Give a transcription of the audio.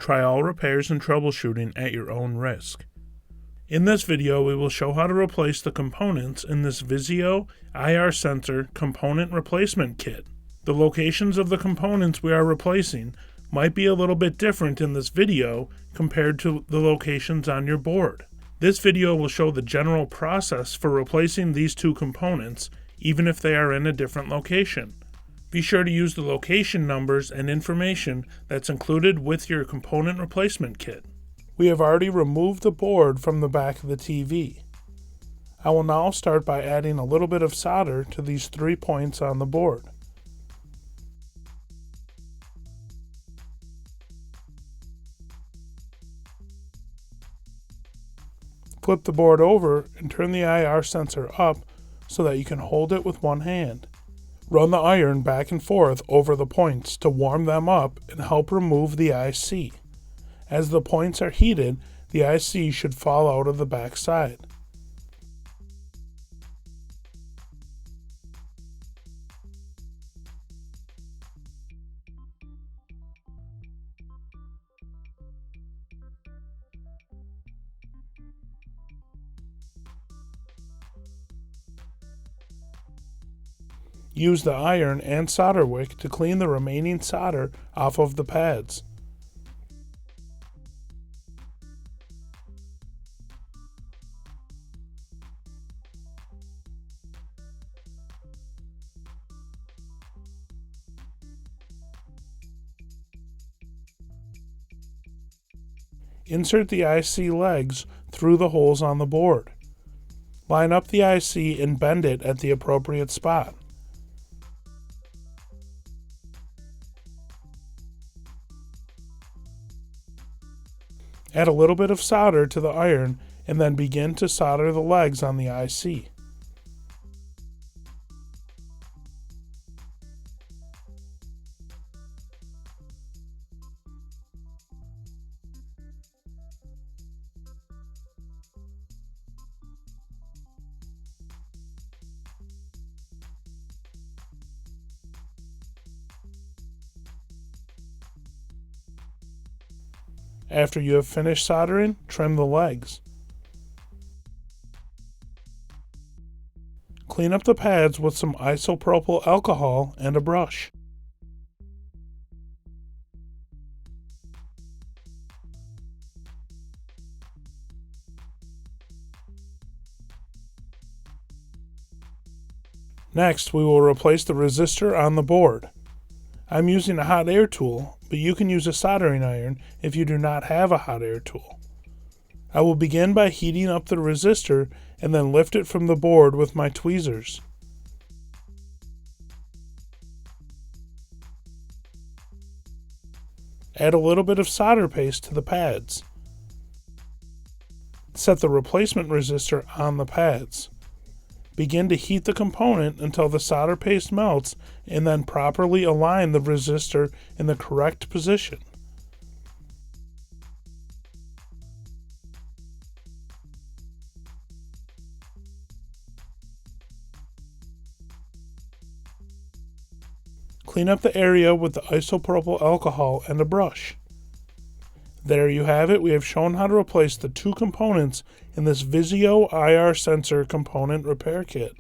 Try all repairs and troubleshooting at your own risk. In this video, we will show how to replace the components in this Vizio IR sensor component replacement kit. The locations of the components we are replacing might be a little bit different in this video compared to the locations on your board. This video will show the general process for replacing these two components, even if they are in a different location. Be sure to use the location numbers and information that's included with your component replacement kit. We have already removed the board from the back of the TV. I will now start by adding a little bit of solder to these 3 points on the board. Flip the board over and turn the IR sensor up so that you can hold it with one hand. Run the iron back and forth over the points to warm them up and help remove the IC. As the points are heated, the IC should fall out of the back side. Use the iron and solder wick to clean the remaining solder off of the pads. Insert the IC legs through the holes on the board. Line up the IC and bend it at the appropriate spot. Add a little bit of solder to the iron and then begin to solder the legs on the IC. After you have finished soldering, trim the legs. Clean up the pads with some isopropyl alcohol and a brush. Next, we will replace the resistor on the board. I'm using a hot air tool, but you can use a soldering iron if you do not have a hot air tool. I will begin by heating up the resistor and then lift it from the board with my tweezers. Add a little bit of solder paste to the pads. Set the replacement resistor on the pads. Begin to heat the component until the solder paste melts and then properly align the resistor in the correct position. Clean up the area with the isopropyl alcohol and a brush. There you have it. We have shown how to replace the two components in this Vizio IR sensor component repair kit.